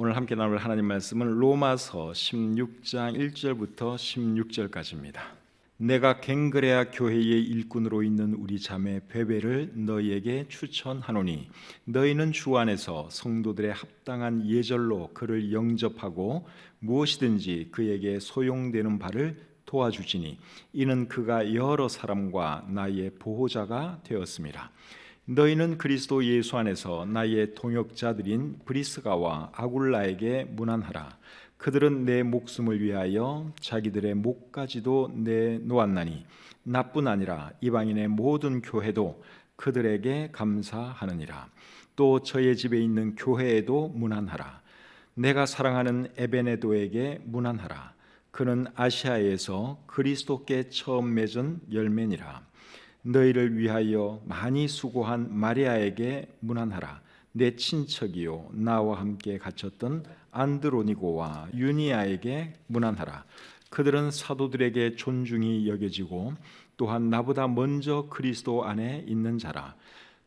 오늘 함께 나눌 하나님 말씀은 로마서 16장 1절부터 16절까지입니다. 내가 갱그레아 교회의 일꾼으로 있는 우리 자매 베베를 너희에게 추천하노니 너희는 주 안에서 성도들의 합당한 예절로 그를 영접하고 무엇이든지 그에게 소용되는 바를 도와주지니 이는 그가 여러 사람과 나의 보호자가 되었습니다. 너희는 그리스도 예수 안에서 나의 동역자들인 브리스가와 아굴라에게 문안하라. 그들은 내 목숨을 위하여 자기들의 목까지도 내놓았나니 나뿐 아니라 이방인의 모든 교회도 그들에게 감사하느니라. 또 저의 집에 있는 교회에도 문안하라. 내가 사랑하는 에베네도에게 문안하라. 그는 아시아에서 그리스도께 처음 맺은 열매니라. 너희를 위하여 많이 수고한 마리아에게 문안하라. 내 친척이요 나와 함께 갇혔던 안드로니고와 유니아에게 문안하라. 그들은 사도들에게 존중이 여겨지고 또한 나보다 먼저 그리스도 안에 있는 자라.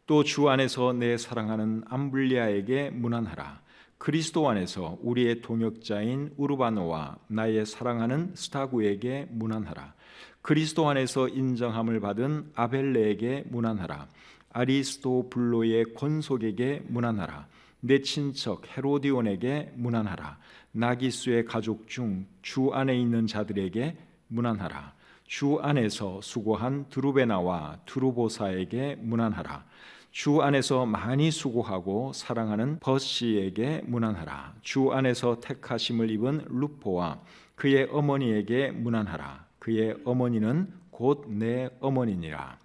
또 주 안에서 내 사랑하는 암블리아에게 문안하라. 그리스도 안에서 우리의 동역자인 우르바노와 나의 사랑하는 스타구에게 문안하라. 그리스도 안에서 인정함을 받은 아벨레에게 문안하라. 아리스토블로의 권속에게 문안하라. 내 친척 헤로디온에게 문안하라. 나기수의 가족 중 주 안에 있는 자들에게 문안하라. 주 안에서 수고한 드루베나와 드루보사에게 문안하라. 주 안에서 많이 수고하고 사랑하는 버시에게 문안하라. 주 안에서 택하심을 입은 루포와 그의 어머니에게 문안하라. 그의 어머니는 곧 내 어머니니라.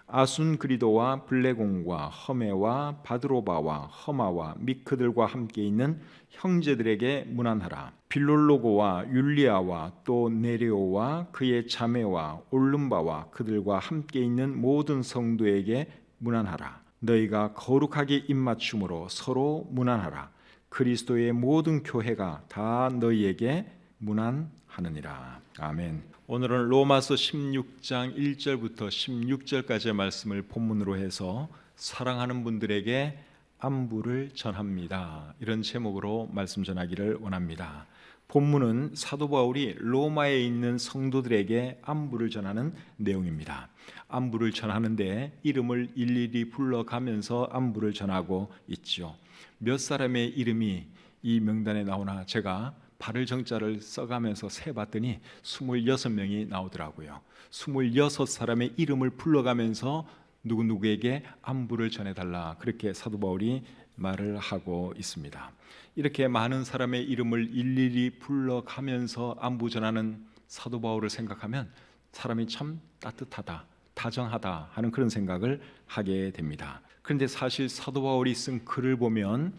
아순그리도와 블레공과 허메와 바드로바와 허마와 미크들과 함께 있는 형제들에게 문안하라. 빌롤로고와 율리아와 또 네레오와 그의 자매와 올름바와 그들과 함께 있는 모든 성도에게 문안하라. 너희가 거룩하게 입맞춤으로 서로 문안하라. 그리스도의 모든 교회가 다 너희에게 문안하느니라. 아멘. 오늘은 로마서 16장 1절부터 16절까지의 말씀을 본문으로 해서 사랑하는 분들에게 안부를 전합니다. 이런 제목으로 말씀 전하기를 원합니다. 본문은 사도 바울이 로마에 있는 성도들에게 안부를 전하는 내용입니다. 안부를 전하는데 이름을 일일이 불러가면서 안부를 전하고 있죠. 몇 사람의 이름이 이 명단에 나오나 제가 발을 정자를 써가면서 세봤더니 26명이 나오더라고요. 26사람의 이름을 불러가면서 누구누구에게 안부를 전해달라, 그렇게 사도 바울이 말을 하고 있습니다. 이렇게 많은 사람의 이름을 일일이 불러가면서 안부 전하는 사도 바울을 생각하면 사람이 참 따뜻하다, 다정하다 하는 그런 생각을 하게 됩니다. 그런데 사실 사도 바울이 쓴 글을 보면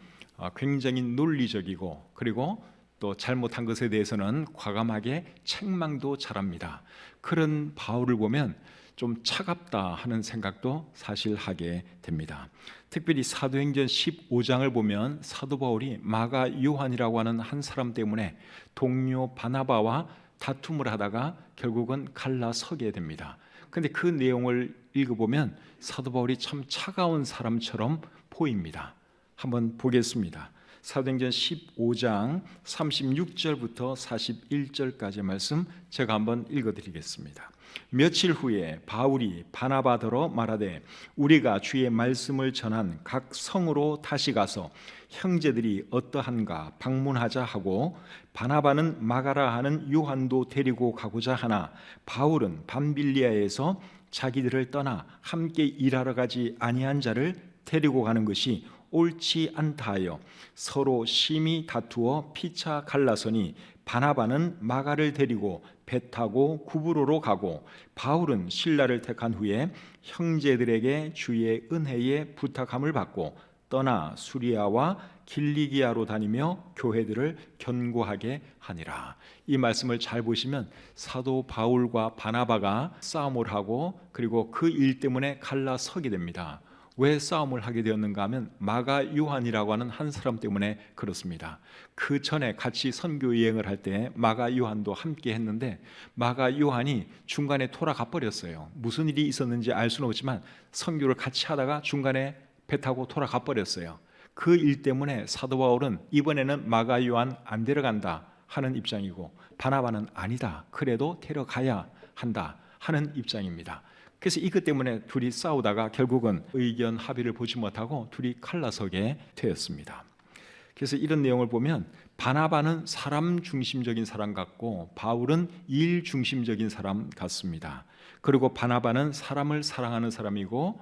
굉장히 논리적이고 그리고 또 잘못한 것에 대해서는 과감하게 책망도 잘합니다. 그런 바울을 보면 좀 차갑다 하는 생각도 사실 하게 됩니다. 특별히 사도행전 15장을 보면 사도 바울이 마가 요한이라고 하는 한 사람 때문에 동료 바나바와 다툼을 하다가 결국은 갈라서게 됩니다. 그런데 그 내용을 읽어보면 사도 바울이 참 차가운 사람처럼 보입니다. 한번 보겠습니다. 사도행전 15장 36절부터 41절까지의 말씀 제가 한번 읽어드리겠습니다. 며칠 후에 바울이 바나바더러 말하되 우리가 주의 말씀을 전한 각 성으로 다시 가서 형제들이 어떠한가 방문하자 하고 바나바는 마가라 하는 요한도 데리고 가고자 하나 바울은 밤빌리아에서 자기들을 떠나 함께 일하러 가지 아니한 자를 데리고 가는 것이 옳지 않다 하여 서로 심히 다투어 피차 갈라서니 바나바는 마가를 데리고 배 타고 구브로로 가고 바울은 신라를 택한 후에 형제들에게 주의 은혜에 부탁함을 받고 떠나 수리아와 길리기아로 다니며 교회들을 견고하게 하니라. 이 말씀을 잘 보시면 사도 바울과 바나바가 싸움을 하고 그리고 그 일 때문에 갈라서게 됩니다. 왜 싸움을 하게 되었는가 하면 마가 요한이라고 하는 한 사람 때문에 그렇습니다. 그 전에 같이 선교 여행을 할 때 마가 요한도 함께 했는데 마가 요한이 중간에 돌아가 버렸어요. 무슨 일이 있었는지 알 수는 없지만 선교를 같이 하다가 중간에 배 타고 돌아가 버렸어요. 그 일 때문에 사도 바울은 이번에는 마가 요한 안 데려간다 하는 입장이고 바나바는 아니다, 그래도 데려가야 한다 하는 입장입니다. 그래서 이것 때문에 둘이 싸우다가 결국은 의견 합의를 보지 못하고 둘이 갈라서게 되었습니다. 그래서 이런 내용을 보면 바나바는 사람 중심적인 사람 같고 바울은 일 중심적인 사람 같습니다. 그리고 바나바는 사람을 사랑하는 사람이고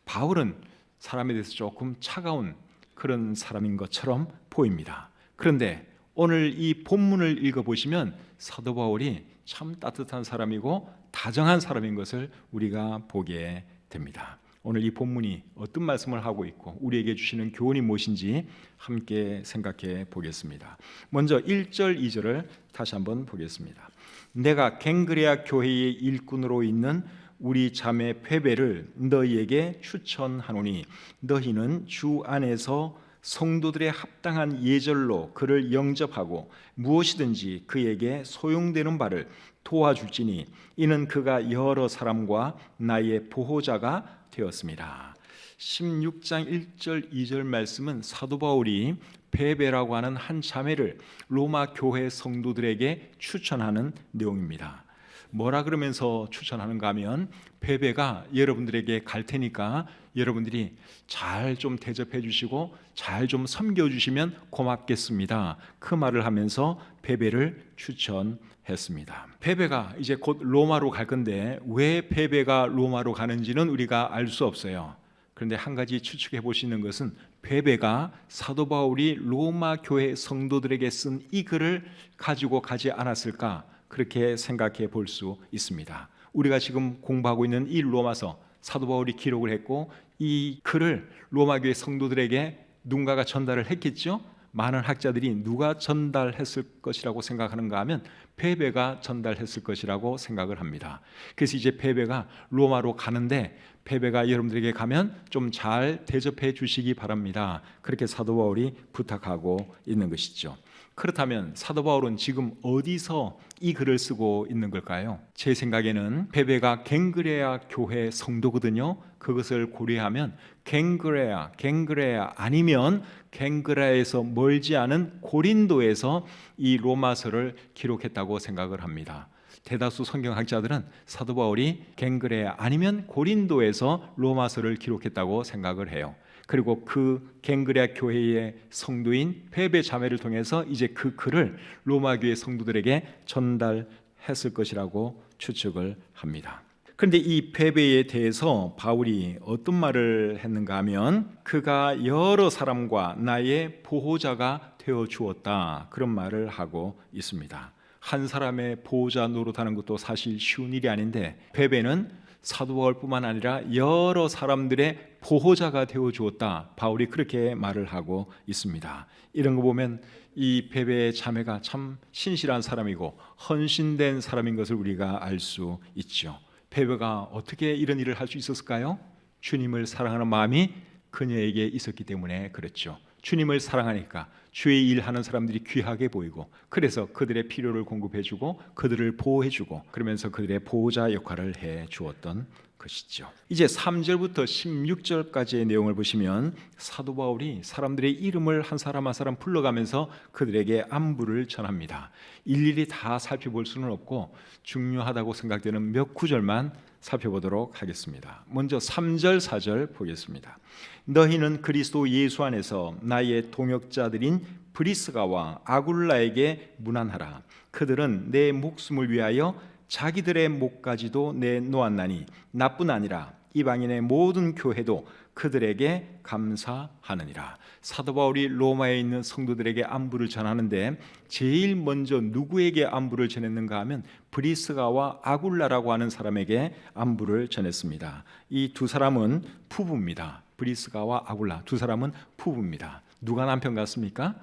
바울은 사람에 대해서 조금 차가운 그런 사람인 것처럼 보입니다. 그런데 오늘 이 본문을 읽어보시면 사도 바울이 참 따뜻한 사람이고 다정한 사람인 것을 우리가 보게 됩니다. 오늘 이 본문이 어떤 말씀을 하고 있고 우리에게 주시는 교훈이 무엇인지 함께 생각해 보겠습니다. 먼저 1절 2절을 다시 한번 보겠습니다. 내가 갱그레아 교회의 일꾼으로 있는 우리 자매 페베를 너희에게 추천하노니 너희는 주 안에서 성도들의 합당한 예절로 그를 영접하고 무엇이든지 그에게 소용되는 바를 도와줄지니 이는 그가 여러 사람과 나의 보호자가 되었습니다. 16장 1절 2절 말씀은 사도 바울이 베베라고 하는 한 자매를 로마 교회 성도들에게 추천하는 내용입니다. 뭐라 그러면서 추천하는가 하면 베베가 여러분들에게 갈 테니까 여러분들이 잘 좀 대접해 주시고 잘 좀 섬겨 주시면 고맙겠습니다. 그 말을 하면서 베베를 추천했습니다. 베베가 이제 곧 로마로 갈 건데 왜 베베가 로마로 가는지는 우리가 알 수 없어요. 그런데 한 가지 추측해 볼 수 있는 것은 베베가 사도 바울이 로마 교회 성도들에게 쓴 이 글을 가지고 가지 않았을까, 그렇게 생각해 볼 수 있습니다. 우리가 지금 공부하고 있는 이 로마서 사도 바울이 기록을 했고 이 글을 로마 교회 성도들에게 누군가가 전달을 했겠죠. 많은 학자들이 누가 전달했을 것이라고 생각하는가 하면 베베가 전달했을 것이라고 생각을 합니다. 그래서 이제 베베가 로마로 가는데 베베가 여러분들에게 가면 좀 잘 대접해 주시기 바랍니다. 그렇게 사도 바울이 부탁하고 있는 것이죠. 그렇다면 사도 바울은 지금 어디서 이 글을 쓰고 있는 걸까요? 제 생각에는 베베가 갱그레아 교회 성도거든요. 그것을 고려하면 갱그레아 아니면 갱그레아에서 멀지 않은 고린도에서 이 로마서를 기록했다고 생각을 합니다. 대다수 성경학자들은 사도 바울이 갱그레아 아니면 고린도에서 로마서를 기록했다고 생각을 해요. 그리고 그 갱그레아 교회의 성도인 베베 자매를 통해서 이제 그 글을 로마 교회 성도들에게 전달했을 것이라고 추측을 합니다. 그런데 이 베베에 대해서 바울이 어떤 말을 했는가 하면 그가 여러 사람과 나의 보호자가 되어 주었다, 그런 말을 하고 있습니다. 한 사람의 보호자 노릇하는 것도 사실 쉬운 일이 아닌데 베베는 사도 바울뿐만 아니라 여러 사람들의 보호자가 되어 주었다, 바울이 그렇게 말을 하고 있습니다. 이런 거 보면 이 베베의 자매가 참 신실한 사람이고 헌신된 사람인 것을 우리가 알 수 있죠. 베베가 어떻게 이런 일을 할 수 있었을까요? 주님을 사랑하는 마음이 그녀에게 있었기 때문에 그렇죠. 주님을 사랑하니까 주의 일하는 사람들이 귀하게 보이고 그래서 그들의 필요를 공급해주고 그들을 보호해주고 그러면서 그들의 보호자 역할을 해주었던 것이죠. 이제 3절부터 16절까지의 내용을 보시면 사도 바울이 사람들의 이름을 한 사람 한 사람 불러가면서 그들에게 안부를 전합니다. 일일이 다 살펴볼 수는 없고 중요하다고 생각되는 몇 구절만 살펴보도록 하겠습니다. 먼저 3절 4절 보겠습니다. 너희는 그리스도 예수 안에서 나의 동역자들인 브리스가와 아굴라에게 문안하라. 그들은 내 목숨을 위하여 자기들의 목까지도 내놓았나니 나뿐 아니라 이방인의 모든 교회도 그들에게 감사하느니라. 사도 바울이 로마에 있는 성도들에게 안부를 전하는데 제일 먼저 누구에게 안부를 전했는가 하면 브리스가와 아굴라라고 하는 사람에게 안부를 전했습니다. 이 두 사람은 부부입니다. 브리스가와 아굴라 두 사람은 부부입니다. 누가 남편 같습니까?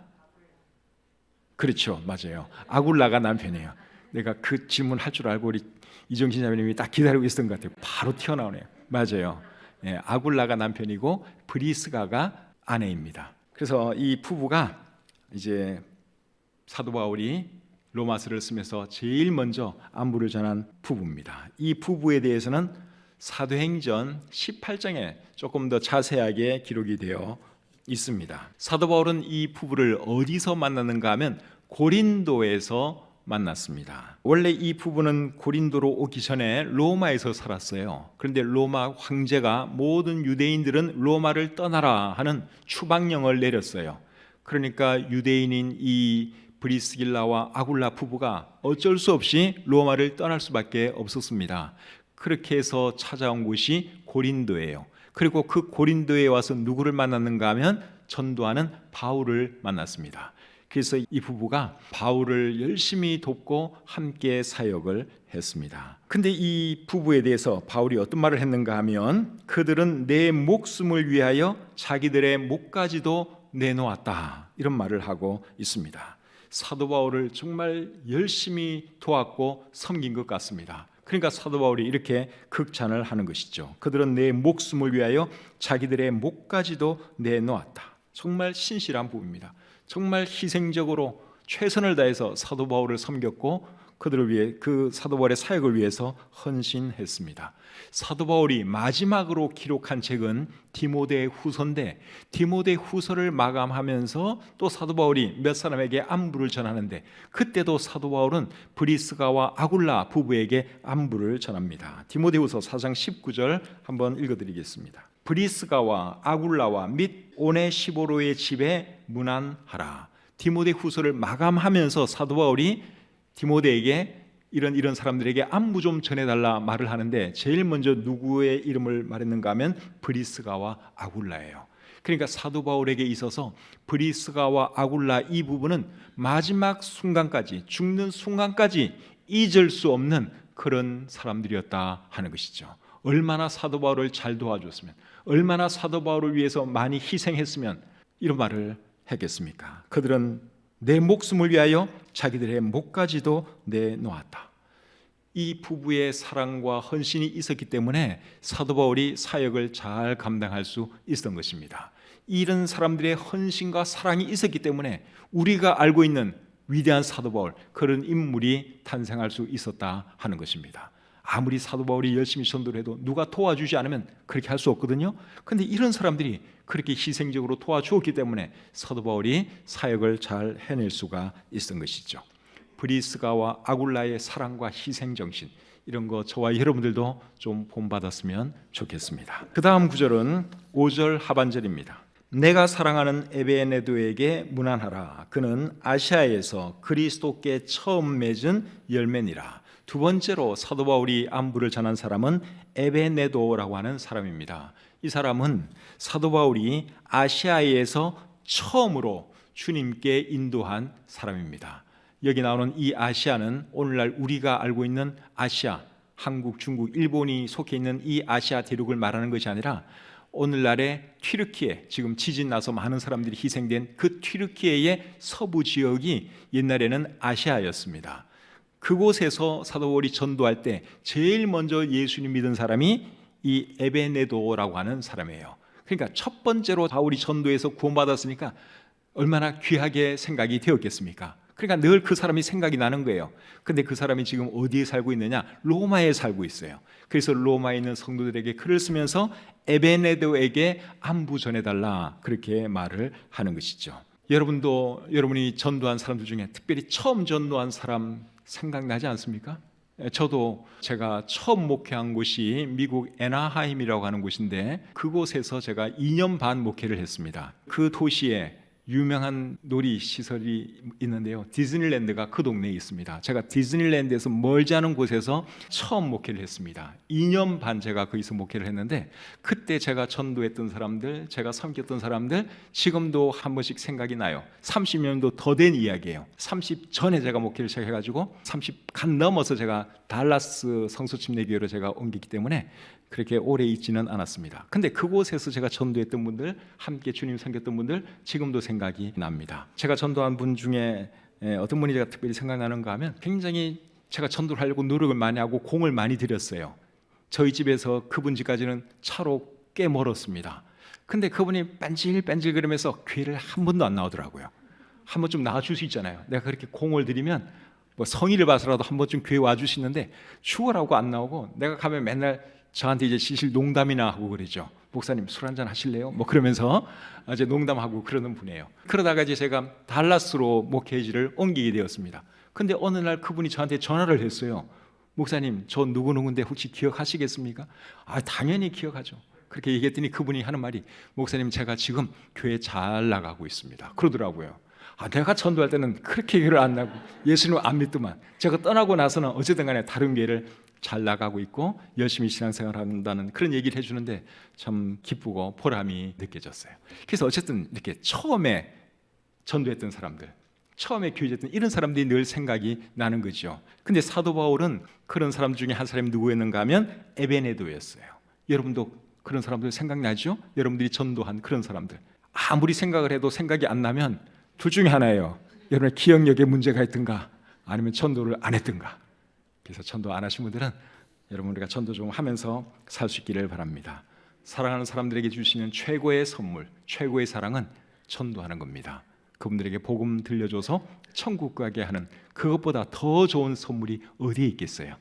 그렇죠, 맞아요. 아굴라가 남편이에요. 내가 그 질문 할 줄 알고 우리 이정신 자매님이 딱 기다리고 있었던 것 같아요. 바로 튀어나오네요. 맞아요. 예, 아굴라가 남편이고 브리스가가 아내입니다. 그래서 이 부부가 이제 사도 바울이 로마서를 쓰면서 제일 먼저 안부를 전한 부부입니다. 이 부부에 대해서는 사도행전 18장에 조금 더 자세하게 기록이 되어 있습니다. 사도 바울은 이 부부를 어디서 만났는가 하면 고린도에서 만났습니다. 원래 이 부부는 고린도로 오기 전에 로마에서 살았어요. 그런데 로마 황제가 모든 유대인들은 로마를 떠나라 하는 추방령을 내렸어요. 그러니까 유대인인 이 브리스길라와 아굴라 부부가 어쩔 수 없이 로마를 떠날 수밖에 없었습니다. 그렇게 해서 찾아온 곳이 고린도예요. 그리고 그 고린도에 와서 누구를 만났는가 하면 전도하는 바울을 만났습니다. 그래서 이 부부가 바울을 열심히 돕고 함께 사역을 했습니다. 근데 이 부부에 대해서 바울이 어떤 말을 했는가 하면 그들은 내 목숨을 위하여 자기들의 목까지도 내놓았다, 이런 말을 하고 있습니다. 사도 바울을 정말 열심히 도왔고 섬긴 것 같습니다. 그러니까 사도 바울이 이렇게 극찬을 하는 것이죠. 그들은 내 목숨을 위하여 자기들의 목까지도 내놓았다. 정말 신실한 부부입니다. 정말 희생적으로 최선을 다해서 사도 바울을 섬겼고 그들을 위해, 그 사도 바울의 사역을 위해서 헌신했습니다. 사도 바울이 마지막으로 기록한 책은 디모데 후서인데, 디모데 후서를 마감하면서 또 사도 바울이 몇 사람에게 안부를 전하는데, 그때도 사도 바울은 브리스가와 아굴라 부부에게 안부를 전합니다. 디모데 후서 4장 19절 한번 읽어드리겠습니다. 브리스가와 아굴라와 및 오네시보로의 집에 문안하라. 디모데 후서를 마감하면서 사도 바울이 디모데에게 이런 사람들에게 안부 좀 전해달라 말을 하는데, 제일 먼저 누구의 이름을 말했는가 하면 브리스가와 아굴라예요. 그러니까 사도 바울에게 있어서 브리스가와 아굴라 이 부분은 마지막 순간까지, 죽는 순간까지 잊을 수 없는 그런 사람들이었다 하는 것이죠. 얼마나 사도 바울을 잘 도와줬으면, 얼마나 사도 바울을 위해서 많이 희생했으면 이런 말을 했겠습니까? 그들은 내 목숨을 위하여 자기들의 목까지도 내놓았다. 이 부부의 사랑과 헌신이 있었기 때문에 사도 바울이 사역을 잘 감당할 수 있었던 것입니다. 이런 사람들의 헌신과 사랑이 있었기 때문에 우리가 알고 있는 위대한 사도 바울, 그런 인물이 탄생할 수 있었다 하는 것입니다. 아무리 사도 바울이 열심히 전도를 해도 누가 도와주지 않으면 그렇게 할 수 없거든요. 그런데 이런 사람들이 그렇게 희생적으로 도와주었기 때문에 사도 바울이 사역을 잘 해낼 수가 있었던 것이죠. 브리스가와 아굴라의 사랑과 희생정신, 이런 거 저와 여러분들도 좀 본받았으면 좋겠습니다. 그 다음 구절은 5절 하반절입니다. 내가 사랑하는 에베네도에게 문안하라. 그는 아시아에서 그리스도께 처음 맺은 열매니라. 두 번째로 사도 바울이 안부를 전한 사람은 에베네도라고 하는 사람입니다. 이 사람은 사도 바울이 아시아에서 처음으로 주님께 인도한 사람입니다. 여기 나오는 이 아시아는 오늘날 우리가 알고 있는 아시아, 한국, 중국, 일본이 속해 있는 이 아시아 대륙을 말하는 것이 아니라 오늘날의 튀르키예, 지금 지진 나서 많은 사람들이 희생된 그 튀르키예의 서부 지역이 옛날에는 아시아였습니다. 그곳에서 사도 바울이 전도할 때 제일 먼저 예수님 믿은 사람이 이 에베네도라고 하는 사람이에요. 그러니까 첫 번째로 바울이 전도해서 구원받았으니까 얼마나 귀하게 생각이 되었겠습니까? 그러니까 늘 그 사람이 생각이 나는 거예요. 근데 그 사람이 지금 어디에 살고 있느냐? 로마에 살고 있어요. 그래서 로마에 있는 성도들에게 글을 쓰면서 에베네도에게 안부 전해달라, 그렇게 말을 하는 것이죠. 여러분도 여러분이 전도한 사람들 중에 특별히 처음 전도한 사람 생각나지 않습니까? 저도 제가 처음 목회한 곳이 미국 애나하임이라고 하는 곳인데, 그곳에서 제가 2년 반 목회를 했습니다. 그 도시에 유명한 놀이시설이 있는데요, 디즈니랜드가 그 동네에 있습니다. 제가 디즈니랜드에서 멀지 않은 곳에서 처음 목회를 했습니다. 2년 반 제가 거기서 목회를 했는데, 그때 제가 전도했던 사람들, 제가 섬겼던 사람들 지금도 한 번씩 생각이 나요. 30년도 더 된 이야기예요. 30 전에 제가 목회를 시작해가지고 30 간 넘어서 제가 달라스 성소침례교회로 제가 옮겼기 때문에 그렇게 오래 있지는 않았습니다. 근데 그곳에서 제가 전도했던 분들, 함께 주님 섬겼던 분들 지금도 생각이 납니다. 제가 전도한 분 중에 어떤 분이 제가 특별히 생각나는가 하면, 굉장히 제가 전도를 하려고 노력을 많이 하고 공을 많이 들였어요. 저희 집에서 그분 집까지는 차로 꽤 멀었습니다. 근데 그분이 뺀질뺀질 그러면서 교회를 한 번도 안 나오더라고요. 한 번쯤 나와줄 수 있잖아요. 내가 그렇게 공을 들이면 뭐 성의를 봐서라도 한 번쯤 교회 와주시는데, 추워라고 안 나오고, 내가 가면 맨날 저한테 이제 시실 농담이나 하고 그러죠. 목사님 술 한잔 하실래요? 뭐 그러면서 이제 농담하고 그러는 분이에요. 그러다가 이제 제가 달라스로 목회지를 옮기게 되었습니다. 근데 어느 날 그분이 저한테 전화를 했어요. 목사님, 저 누구누구인데 혹시 기억하시겠습니까? 당연히 기억하죠. 그렇게 얘기했더니 그분이 하는 말이, 목사님, 제가 지금 교회 잘 나가고 있습니다. 그러더라고요. 내가 전도할 때는 그렇게 교회를 안 나고 예수님 안 믿더만, 제가 떠나고 나서는 어쨌든 간에 다른 교회를 잘 나가고 있고 열심히 신앙생활을 한다는 그런 얘기를 해주는데 참 기쁘고 보람이 느껴졌어요. 그래서 어쨌든 이렇게 처음에 전도했던 사람들, 처음에 교제했던 이런 사람들이 늘 생각이 나는 거죠. 근데 사도 바울은 그런 사람 중에 한 사람이 누구였는가 하면 에베네도였어요. 여러분도 그런 사람들 생각나죠? 여러분들이 전도한 그런 사람들, 아무리 생각을 해도 생각이 안 나면 둘 중에 하나예요. 여러분의 기억력에 문제가 있든가 아니면 전도를 안 했든가. 그래서 전도 안 하신 분들은 여러분, 우리가 전도 좀 하면서 살 수 있기를 바랍니다. 사랑하는 사람들에게 주시는 최고의 선물, 최고의 사랑은 전도하는 겁니다. 그분들에게 복음 들려줘서 천국 가게 하는 그것보다 더 좋은 선물이 어디에 있겠어요?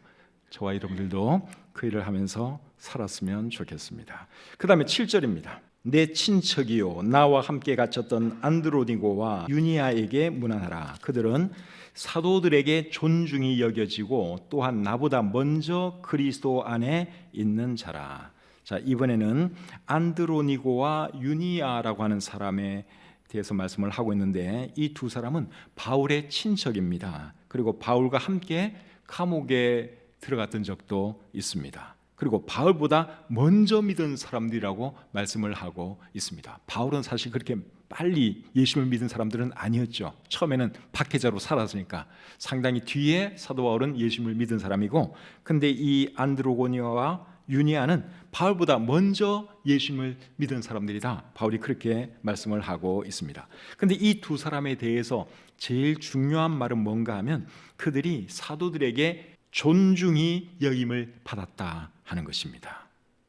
저와 여러분들도 그 일을 하면서 살았으면 좋겠습니다. 그 다음에 7절입니다. 내 친척이요 나와 함께 갇혔던 안드로니고와 유니아에게 문안하라. 그들은 사도들에게 존중이 여겨지고 또한 나보다 먼저 그리스도 안에 있는 자라. 자, 이번에는 안드로니고와 유니아라고 하는 사람에 대해서 말씀을 하고 있는데, 이 두 사람은 바울의 친척입니다. 그리고 바울과 함께 감옥에 들어갔던 적도 있습니다. 그리고 바울보다 먼저 믿은 사람들이라고 말씀을 하고 있습니다. 바울은 사실 그렇게 빨리 예수님을 믿은 사람들은 아니었죠. 처음에는 박해자로 살았으니까 상당히 뒤에 사도 바울은 예수님을 믿은 사람이고, 근데 이 안드로고니와 유니아는 바울보다 먼저 예수님을 믿은 사람들이다. 바울이 그렇게 말씀을 하고 있습니다. 근데 이 두 사람에 대해서 제일 중요한 말은 뭔가 하면 그들이 사도들에게 존중이 여김을 받았다 하는 것입니다.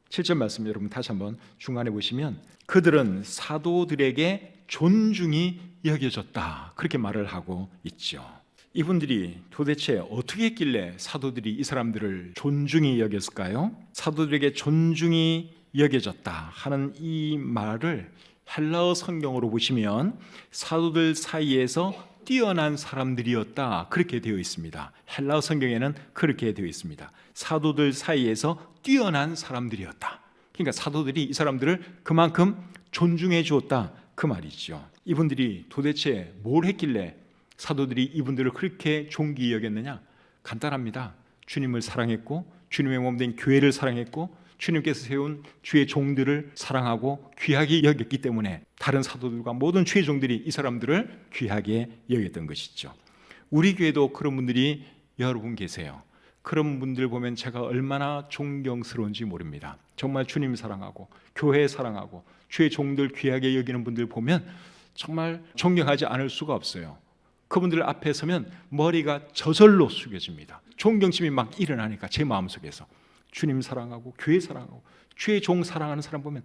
7절 말씀 여러분 다시 한번 중간에 보시면, 그들은 사도들에게 존중이 여겨졌다, 그렇게 말을 하고 있죠. 이분들이 도대체 어떻게 했길래 사도들이 이 사람들을 존중히 여겼을까요? 사도들에게 존중이 여겨졌다 하는 이 말을 헬라어 성경으로 보시면 사도들 사이에서 뛰어난 사람들이었다, 그렇게 되어 있습니다. 헬라어 성경에는 그렇게 되어 있습니다. 사도들 사이에서 뛰어난 사람들이었다. 그러니까 사도들이 이 사람들을 그만큼 존중해 주었다, 그 말이죠. 이분들이 도대체 뭘 했길래 사도들이 이분들을 그렇게 존귀히 여겼느냐? 간단합니다. 주님을 사랑했고 주님의 몸된 교회를 사랑했고 주님께서 세운 주의 종들을 사랑하고 귀하게 여겼기 때문에 다른 사도들과 모든 주의 종들이 이 사람들을 귀하게 여겼던 것이죠. 우리 교회도 그런 분들이 여러분 계세요. 그런 분들 보면 제가 얼마나 존경스러운지 모릅니다. 정말 주님 사랑하고 교회 사랑하고 주의 종들 귀하게 여기는 분들 보면 정말 존경하지 않을 수가 없어요. 그분들 앞에 서면 머리가 저절로 숙여집니다. 존경심이 막 일어나니까 제 마음속에서 주님 사랑하고 교회 사랑하고 주의 종 사랑하는 사람 보면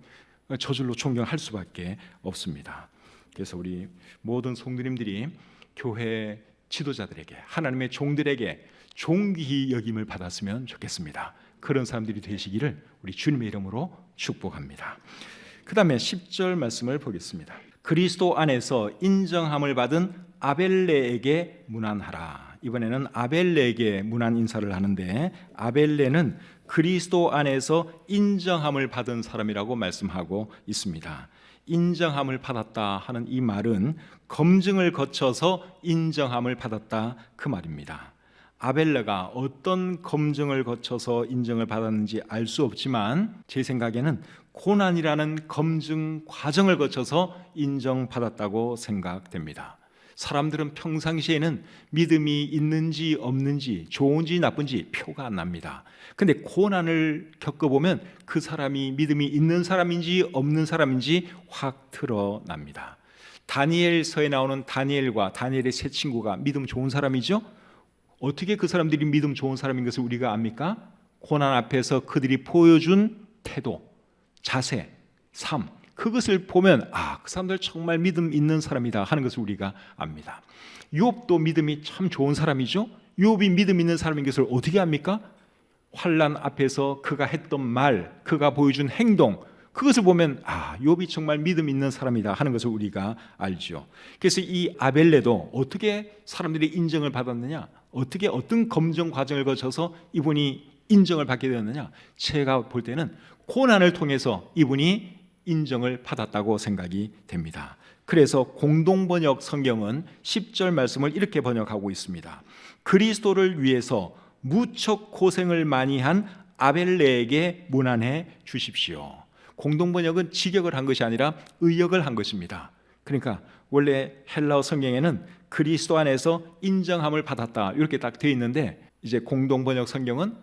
저절로 존경할 수밖에 없습니다. 그래서 우리 모든 성도님들이 교회 지도자들에게, 하나님의 종들에게 존귀히 여김을 받았으면 좋겠습니다. 그런 사람들이 되시기를 우리 주님의 이름으로 축복합니다. 그 다음에 10절 말씀을 보겠습니다. 그리스도 안에서 인정함을 받은 아벨레에게 문안하라. 이번에는 아벨레에게 문안 인사를 하는데, 아벨레는 그리스도 안에서 인정함을 받은 사람이라고 말씀하고 있습니다. 인정함을 받았다 하는 이 말은 검증을 거쳐서 인정함을 받았다, 그 말입니다. 아벨레가 어떤 검증을 거쳐서 인정을 받았는지 알 수 없지만 제 생각에는 고난이라는 검증 과정을 거쳐서 인정받았다고 생각됩니다. 사람들은 평상시에는 믿음이 있는지 없는지, 좋은지 나쁜지 표가 안 납니다. 근데 고난을 겪어보면 그 사람이 믿음이 있는 사람인지 없는 사람인지 확 드러납니다. 다니엘서에 나오는 다니엘과 다니엘의 세 친구가 믿음 좋은 사람이죠? 어떻게 그 사람들이 믿음 좋은 사람인 것을 우리가 압니까? 고난 앞에서 그들이 보여준 태도, 자세, 삶, 그것을 보면 그 사람들 정말 믿음 있는 사람이다 하는 것을 우리가 압니다. 욥도 믿음이 참 좋은 사람이죠. 욥이 믿음 있는 사람인 것을 어떻게 압니까? 환난 앞에서 그가 했던 말, 그가 보여준 행동, 그것을 보면 욥이 정말 믿음 있는 사람이다 하는 것을 우리가 알죠. 그래서 이 아벨레도 어떻게 사람들이 인정을 받았느냐, 어떻게 어떤 검증 과정을 거쳐서 이분이 인정을 받게 되었느냐, 제가 볼 때는 고난을 통해서 이분이 인정을 받았다고 생각이 됩니다. 그래서 공동번역 성경은 10절 말씀을 이렇게 번역하고 있습니다. 그리스도를 위해서 무척 고생을 많이 한 아벨레에게 문안해 주십시오. 공동번역은 직역을 한 것이 아니라 의역을 한 것입니다. 그러니까 원래 헬라어 성경에는 그리스도 안에서 인정함을 받았다 이렇게 딱 되어 있는데, 이제 공동번역 성경은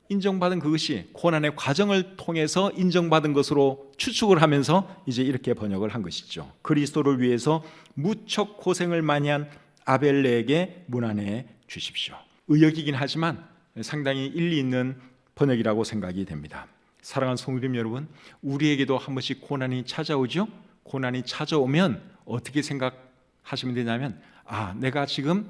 인정받은 그것이 고난의 과정을 통해서 인정받은 것으로 추측을 하면서 이제 이렇게 번역을 한 것이죠. 그리스도를 위해서 무척 고생을 많이 한 아벨레에게 문안해 주십시오. 의역이긴 하지만 상당히 일리 있는 번역이라고 생각이 됩니다. 사랑하는 성도님 여러분, 우리에게도 한 번씩 고난이 찾아오죠. 고난이 찾아오면 어떻게 생각하시면 되냐면, 내가 지금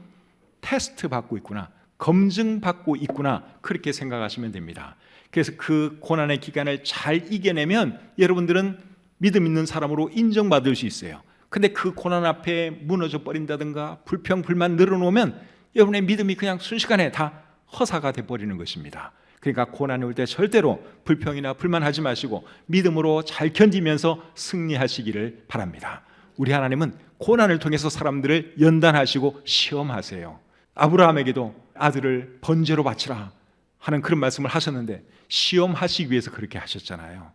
테스트 받고 있구나, 검증받고 있구나, 그렇게 생각하시면 됩니다. 그래서 그 고난의 기간을 잘 이겨내면 여러분들은 믿음 있는 사람으로 인정받을 수 있어요. 근데 그 고난 앞에 무너져 버린다든가 불평 불만 늘어놓으면 여러분의 믿음이 그냥 순식간에 다 허사가 돼버리는 것입니다. 그러니까 고난이 올 때 절대로 불평이나 불만하지 마시고 믿음으로 잘 견디면서 승리하시기를 바랍니다. 우리 하나님은 고난을 통해서 사람들을 연단하시고 시험하세요. 아브라함에게도 아들을 번제로 바치라 하는 그런 말씀을 하셨는데 시험하시기 위해서 그렇게 하셨잖아요.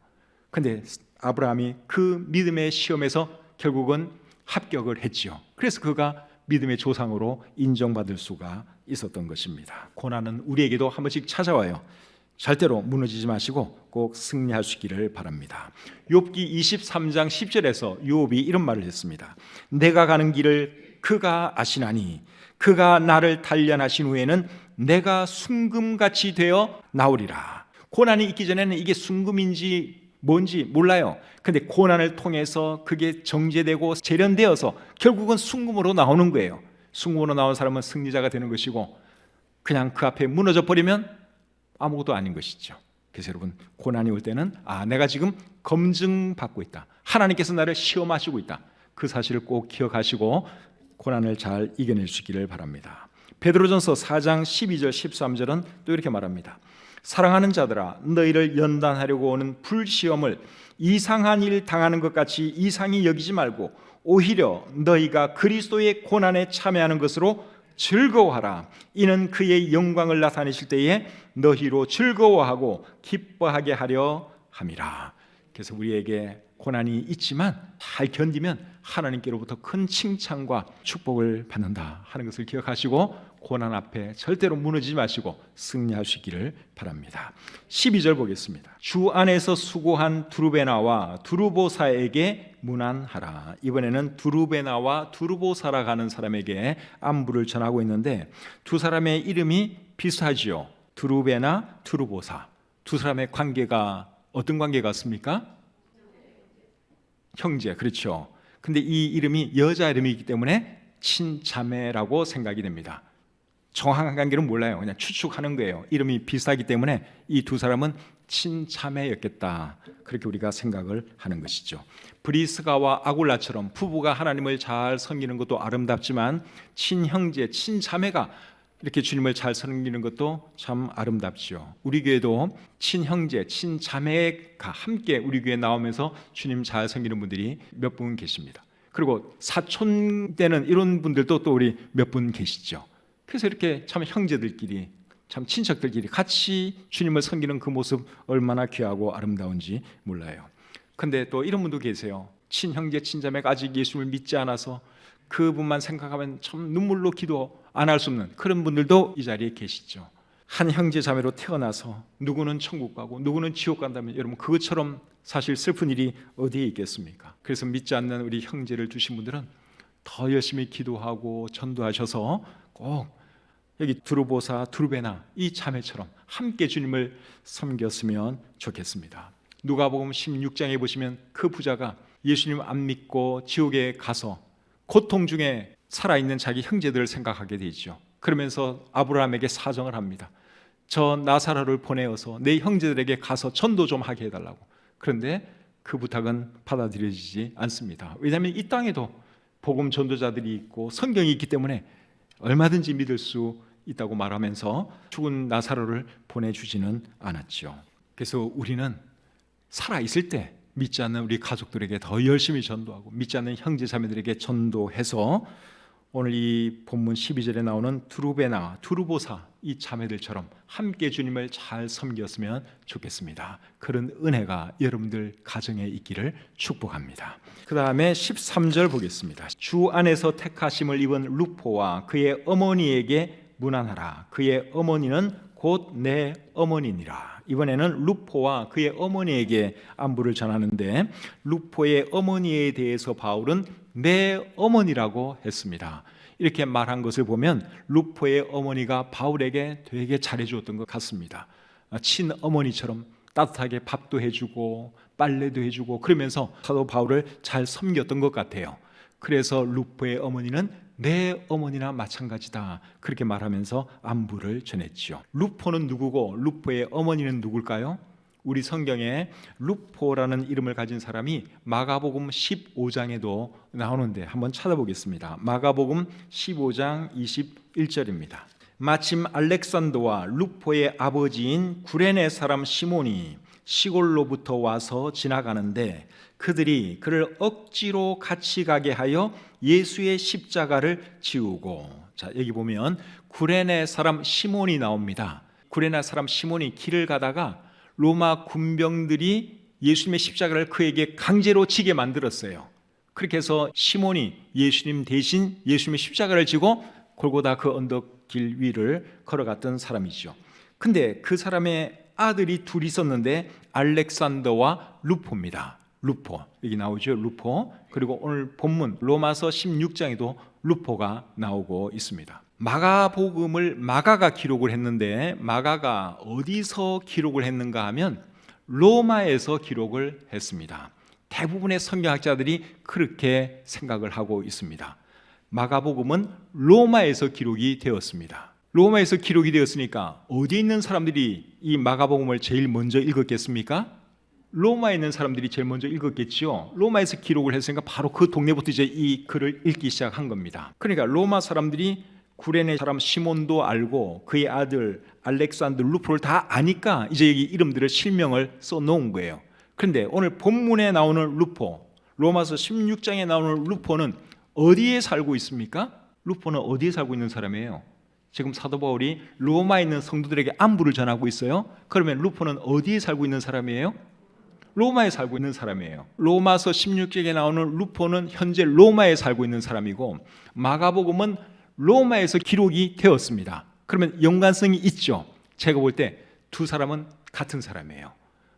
근데 아브라함이 그 믿음의 시험에서 결국은 합격을 했지요. 그래서 그가 믿음의 조상으로 인정받을 수가 있었던 것입니다. 고난은 우리에게도 한 번씩 찾아와요. 절대로 무너지지 마시고 꼭 승리하시기를 바랍니다. 욥기 23장 10절에서 욥이 이런 말을 했습니다. 내가 가는 길을 그가 아시나니 그가 나를 단련하신 후에는 내가 순금같이 되어 나오리라. 고난이 있기 전에는 이게 순금인지 뭔지 몰라요. 근데 고난을 통해서 그게 정제되고 재련되어서 결국은 순금으로 나오는 거예요. 순금으로 나온 사람은 승리자가 되는 것이고, 그냥 그 앞에 무너져 버리면 아무것도 아닌 것이죠. 그래서 여러분, 고난이 올 때는 내가 지금 검증받고 있다, 하나님께서 나를 시험하시고 있다, 그 사실을 꼭 기억하시고 고난을 잘 이겨낼 수 있기를 바랍니다. 베드로전서 4장 12절 13절은 또 이렇게 말합니다. 사랑하는 자들아, 너희를 연단하려고 오는 불시험을 이상한 일 당하는 것 같이 이상히 여기지 말고 오히려 너희가 그리스도의 고난에 참여하는 것으로 즐거워하라. 이는 그의 영광을 나타내실 때에 너희로 즐거워하고 기뻐하게 하려 함이라. 그래서 우리에게 고난이 있지만 잘 견디면 하나님께로부터 큰 칭찬과 축복을 받는다 하는 것을 기억하시고 고난 앞에 절대로 무너지지 마시고 승리하시기를 바랍니다. 12절 보겠습니다. 주 안에서 수고한 두루베나와 두루보사에게 문안하라. 이번에는 두루베나와 두루보사라 가는 사람에게 안부를 전하고 있는데 두 사람의 이름이 비슷하지요. 두루베나, 두루보사. 두 사람의 관계가 어떤 관계 같습니까? 형제, 그렇죠. 근데 이 이름이 여자 이름이기 때문에 친자매라고 생각이 됩니다. 정확한 관계는 몰라요. 그냥 추측하는 거예요. 이름이 비슷하기 때문에 이 두 사람은 친자매였겠다, 그렇게 우리가 생각을 하는 것이죠. 브리스가와 아굴라처럼 부부가 하나님을 잘 섬기는 것도 아름답지만 친형제, 친자매가 이렇게 주님을 잘 섬기는 것도 참 아름답죠. 우리 교회도 친형제, 친자매가 함께 우리 교회에 나오면서 주님 잘 섬기는 분들이 몇 분 계십니다. 그리고 사촌 되는 이런 분들도 또 우리 몇 분 계시죠. 그래서 이렇게 참 형제들끼리, 참 친척들끼리 같이 주님을 섬기는 그 모습 얼마나 귀하고 아름다운지 몰라요. 근데 또 이런 분도 계세요. 친형제, 친자매가 아직 예수를 믿지 않아서 그분만 생각하면 참 눈물로 기도 안 할 수 없는 그런 분들도 이 자리에 계시죠. 한 형제 자매로 태어나서 누구는 천국 가고 누구는 지옥 간다면 여러분, 그것처럼 사실 슬픈 일이 어디에 있겠습니까? 그래서 믿지 않는 우리 형제를 두신 분들은 더 열심히 기도하고 전도하셔서 꼭 여기 두루보사, 두루베나 이 자매처럼 함께 주님을 섬겼으면 좋겠습니다. 누가복음 16장에 보시면 그 부자가 예수님 안 믿고 지옥에 가서 고통 중에 살아있는 자기 형제들을 생각하게 되죠. 그러면서 아브라함에게 사정을 합니다. 저 나사로를 보내어서 내 형제들에게 가서 전도 좀 하게 해달라고. 그런데 그 부탁은 받아들여지지 않습니다. 왜냐하면 이 땅에도 복음 전도자들이 있고 성경이 있기 때문에 얼마든지 믿을 수 있다고 말하면서 죽은 나사로를 보내주지는 않았죠. 그래서 우리는 살아있을 때 믿지 않는 우리 가족들에게 더 열심히 전도하고 믿지 않는 형제 자매들에게 전도해서 오늘 이 본문 12절에 나오는 두루베나 두루보사 이 자매들처럼 함께 주님을 잘 섬겼으면 좋겠습니다. 그런 은혜가 여러분들 가정에 있기를 축복합니다. 그 다음에 13절 보겠습니다. 주 안에서 택하심을 입은 루포와 그의 어머니에게 문안하라. 그의 어머니는 곧 내 어머니니라. 이번에는 루포와 그의 어머니에게 안부를 전하는데 루포의 어머니에 대해서 바울은 내 어머니라고 했습니다. 이렇게 말한 것을 보면 루포의 어머니가 바울에게 되게 잘해주었던 것 같습니다. 친어머니처럼 따뜻하게 밥도 해주고 빨래도 해주고 그러면서 사도 바울을 잘 섬겼던 것 같아요. 그래서 루포의 어머니는 내 어머니나 마찬가지다 그렇게 말하면서 안부를 전했죠. 루포는 누구고 루포의 어머니는 누굴까요? 우리 성경에 루포라는 이름을 가진 사람이 마가복음 15장에도 나오는데 한번 찾아보겠습니다. 마가복음 15장 21절입니다. 마침 알렉산더와 루포의 아버지인 구레네 사람 시몬이 시골로부터 와서 지나가는데 그들이 그를 억지로 같이 가게 하여 예수의 십자가를 지우고, 자 여기 보면 구레네 사람 시몬이 나옵니다. 구레네 사람 시몬이 길을 가다가 로마 군병들이 예수님의 십자가를 그에게 강제로 지게 만들었어요. 그렇게 해서 시몬이 예수님 대신 예수님의 십자가를 지고 골고다 그 언덕길 위를 걸어갔던 사람이죠. 근데 그 사람의 아들이 둘이 있었는데 알렉산더와 루포입니다. 루포 여기 나오죠. 루포. 그리고 오늘 본문 로마서 16장에도 루포가 나오고 있습니다. 마가복음을 마가가 기록을 했는데 마가가 어디서 기록을 했는가 하면 로마에서 기록을 했습니다. 대부분의 성경학자들이 그렇게 생각을 하고 있습니다. 마가복음은 로마에서 기록이 되었습니다. 로마에서 기록이 되었으니까 어디에 있는 사람들이 이 마가복음을 제일 먼저 읽었겠습니까? 로마에 있는 사람들이 제일 먼저 읽었겠죠. 로마에서 기록을 했으니까 바로 그 동네부터 이제 이 글을 읽기 시작한 겁니다. 그러니까 로마 사람들이 구레네 사람 시몬도 알고 그의 아들 알렉산더 루포를 다 아니까 이제 여기 이름들을 실명을 써놓은 거예요. 그런데 오늘 본문에 나오는 루포, 로마서 16장에 나오는 루포는 어디에 살고 있습니까? 루포는 어디에 살고 있는 사람이에요? 지금 사도 바울이 로마에 있는 성도들에게 안부를 전하고 있어요. 그러면 루포는 어디에 살고 있는 사람이에요? 로마에 살고 있는 사람이에요. 로마서 16장에 나오는 루포는 현재 로마에 살고 있는 사람이고 마가복음은 로마에서 기록이 되었습니다. 그러면 연관성이 있죠. 제가 볼 때 두 사람은 같은 사람이에요.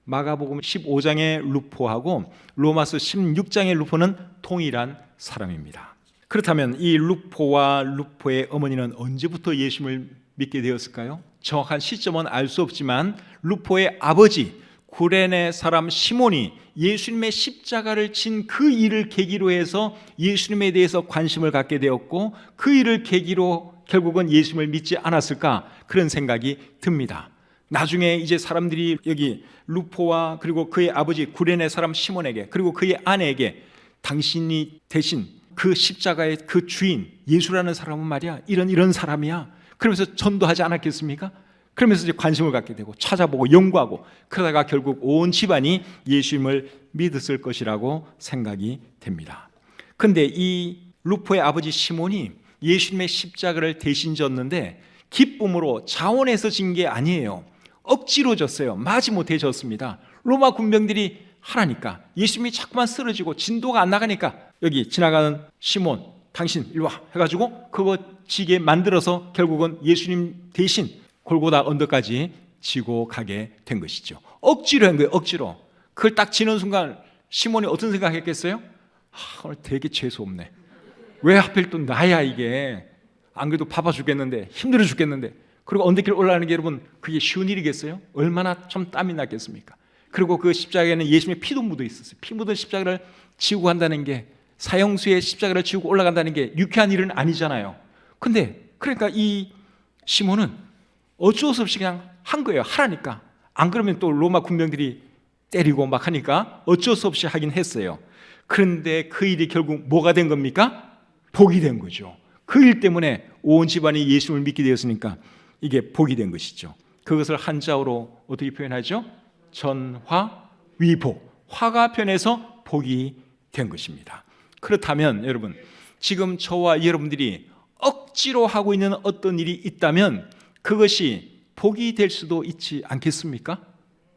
마가복음 15장의 루포하고 로마서 16장의 루포는 동일한 사람입니다. 그렇다면 이 루포와 루포의 어머니는 언제부터 예수님을 믿게 되었을까요? 정확한 시점은 알 수 없지만 루포의 아버지 구레네 사람 시몬이 예수님의 십자가를 진 그 일을 계기로 해서 예수님에 대해서 관심을 갖게 되었고 그 일을 계기로 결국은 예수님을 믿지 않았을까 그런 생각이 듭니다. 나중에 이제 사람들이 여기 루포와 그리고 그의 아버지 구레네 사람 시몬에게 그리고 그의 아내에게 당신이 대신 그 십자가의 그 주인 예수라는 사람은 말이야 이런 사람이야 그러면서 전도하지 않았겠습니까? 그러면서 이제 관심을 갖게 되고 찾아보고 연구하고 그러다가 결국 온 집안이 예수님을 믿었을 것이라고 생각이 됩니다. 그런데 이 루포의 아버지 시몬이 예수님의 십자가를 대신 졌는데 기쁨으로 자원해서 진 게 아니에요. 억지로 졌어요. 마지못해 졌습니다. 로마 군병들이 하라니까 예수님이 자꾸만 쓰러지고 진도가 안 나가니까 여기 지나가는 시몬 당신 이리 와 해가지고 그거 지게 만들어서 결국은 예수님 대신 골고다 언덕까지 지고 가게 된 것이죠. 억지로 한 거예요. 억지로. 그걸 딱 지는 순간 시몬이 어떤 생각했겠어요? 오늘 되게 재수없네. 왜 하필 또 나야 이게. 안 그래도 바빠 죽겠는데 힘들어 죽겠는데 그리고 언덕길 올라가는 게 여러분 그게 쉬운 일이겠어요? 얼마나 좀 땀이 났겠습니까? 그리고 그 십자가에는 예수님의 피도 묻어 있었어요. 피 묻은 십자가를 지고 간다는 게 사형수의 십자가를 지고 올라간다는 게 유쾌한 일은 아니잖아요. 근데 그러니까 이 시몬은 어쩔 수 없이 그냥 한 거예요. 하라니까. 안 그러면 또 로마 군병들이 때리고 막 하니까 어쩔 수 없이 하긴 했어요. 그런데 그 일이 결국 뭐가 된 겁니까? 복이 된 거죠. 그 일 때문에 온 집안이 예수를 믿게 되었으니까 이게 복이 된 것이죠. 그것을 한자어로 어떻게 표현하죠? 전화위복. 화가 변해서 복이 된 것입니다. 그렇다면 여러분, 지금 저와 여러분들이 억지로 하고 있는 어떤 일이 있다면 그것이 복이 될 수도 있지 않겠습니까?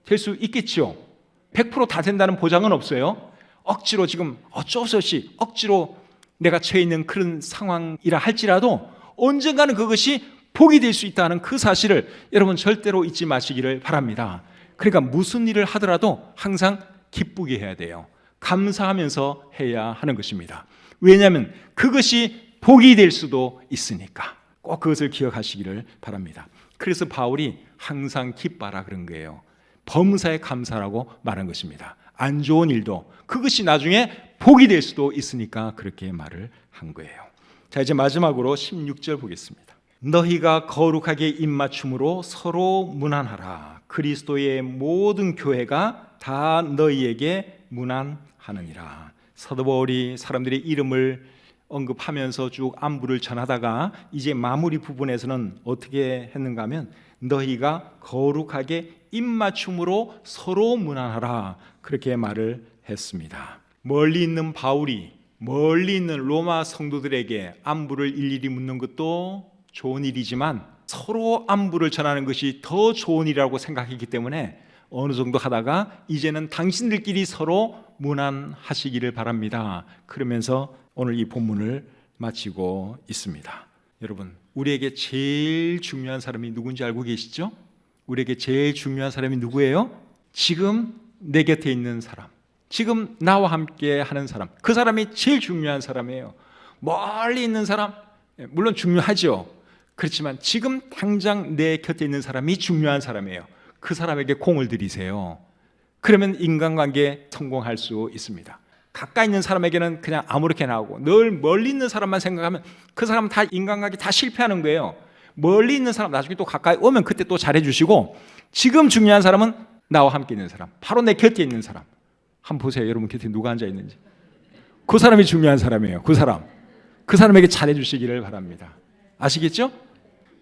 될 수 있겠죠. 100% 다 된다는 보장은 없어요. 억지로 지금 어쩔 수 없이 억지로 내가 처해 있는 그런 상황이라 할지라도 언젠가는 그것이 복이 될 수 있다는 그 사실을 여러분 절대로 잊지 마시기를 바랍니다. 그러니까 무슨 일을 하더라도 항상 기쁘게 해야 돼요. 감사하면서 해야 하는 것입니다. 왜냐하면 그것이 복이 될 수도 있으니까 꼭 그것을 기억하시기를 바랍니다. 그래서 바울이 항상 기뻐라 그런 거예요. 범사에 감사라고 말한 것입니다. 안 좋은 일도 그것이 나중에 복이 될 수도 있으니까 그렇게 말을 한 거예요. 자, 이제 마지막으로 16절 보겠습니다. 너희가 거룩하게 입맞춤으로 서로 문안하라. 그리스도의 모든 교회가 다 너희에게 문안하느니라. 사도 바울이 사람들의 이름을 언급하면서 쭉 안부를 전하다가 이제 마무리 부분에서는 어떻게 했는가 하면 너희가 거룩하게 입맞춤으로 서로 문안하라 그렇게 말을 했습니다. 멀리 있는 바울이 멀리 있는 로마 성도들에게 안부를 일일이 묻는 것도 좋은 일이지만 서로 안부를 전하는 것이 더 좋은 일이라고 생각했기 때문에 어느 정도 하다가 이제는 당신들끼리 서로 문안하시기를 바랍니다. 그러면서 오늘 이 본문을 마치고 있습니다. 여러분, 우리에게 제일 중요한 사람이 누군지 알고 계시죠? 우리에게 제일 중요한 사람이 누구예요? 지금 내 곁에 있는 사람, 지금 나와 함께 하는 사람, 그 사람이 제일 중요한 사람이에요. 멀리 있는 사람 물론 중요하죠. 그렇지만 지금 당장 내 곁에 있는 사람이 중요한 사람이에요. 그 사람에게 공을 들이세요. 그러면 인간관계에 성공할 수 있습니다. 가까이 있는 사람에게는 그냥 아무렇게나 하고 늘 멀리 있는 사람만 생각하면 그 사람은 다 인간관계 다 실패하는 거예요. 멀리 있는 사람 나중에 또 가까이 오면 그때 또 잘해주시고, 지금 중요한 사람은 나와 함께 있는 사람, 바로 내 곁에 있는 사람. 한번 보세요. 여러분 곁에 누가 앉아 있는지. 그 사람이 중요한 사람이에요. 그 사람에게 잘해주시기를 바랍니다. 아시겠죠?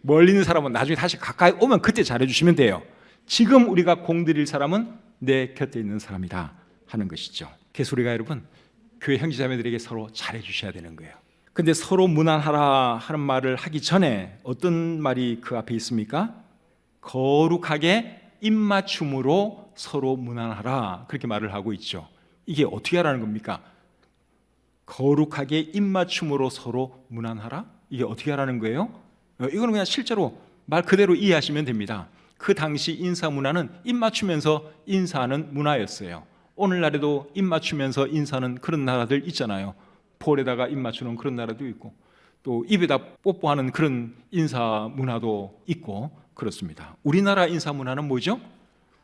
멀리 있는 사람은 나중에 다시 가까이 오면 그때 잘해주시면 돼요. 지금 우리가 공들일 사람은 내 곁에 있는 사람이다 하는 것이죠. 그래서 우리가 여러분 교회 형제자매들에게 서로 잘해주셔야 되는 거예요. 근데 서로 문안하라 하는 말을 하기 전에 어떤 말이 그 앞에 있습니까? 거룩하게 입맞춤으로 서로 문안하라 그렇게 말을 하고 있죠. 이게 어떻게 하라는 겁니까? 거룩하게 입맞춤으로 서로 문안하라? 이게 어떻게 하라는 거예요? 이거는 그냥 실제로 말 그대로 이해하시면 됩니다. 그 당시 인사 문화는 입맞추면서 인사하는 문화였어요. 오늘날에도 입맞추면서 인사하는 그런 나라들 있잖아요. 볼에다가 입맞추는 그런 나라도 있고 또 입에다 뽀뽀하는 그런 인사 문화도 있고 그렇습니다. 우리나라 인사 문화는 뭐죠?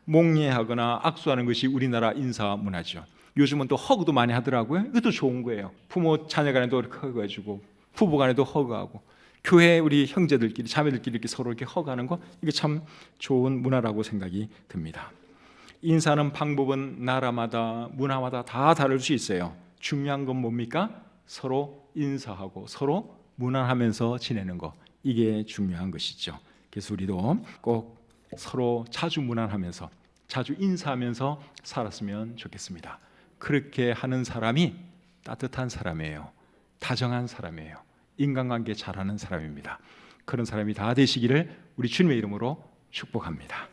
목례하거나 악수하는 것이 우리나라 인사 문화죠. 요즘은 또 허그도 많이 하더라고요. 이것도 좋은 거예요. 부모 자녀 간에도 이렇게 허그해주고 부부 간에도 허그하고 교회 우리 형제들끼리 자매들끼리 이렇게 서로 이렇게 허그하는 거, 이게 참 좋은 문화라고 생각이 듭니다. 인사하는 방법은 나라마다 문화마다 다 다를 수 있어요. 중요한 건 뭡니까? 서로 인사하고 서로 문안하면서 지내는 거, 이게 중요한 것이죠. 그래서 우리도 꼭 서로 자주 문안하면서 자주 인사하면서 살았으면 좋겠습니다. 그렇게 하는 사람이 따뜻한 사람이에요. 다정한 사람이에요. 인간관계 잘하는 사람입니다. 그런 사람이 다 되시기를 우리 주님의 이름으로 축복합니다.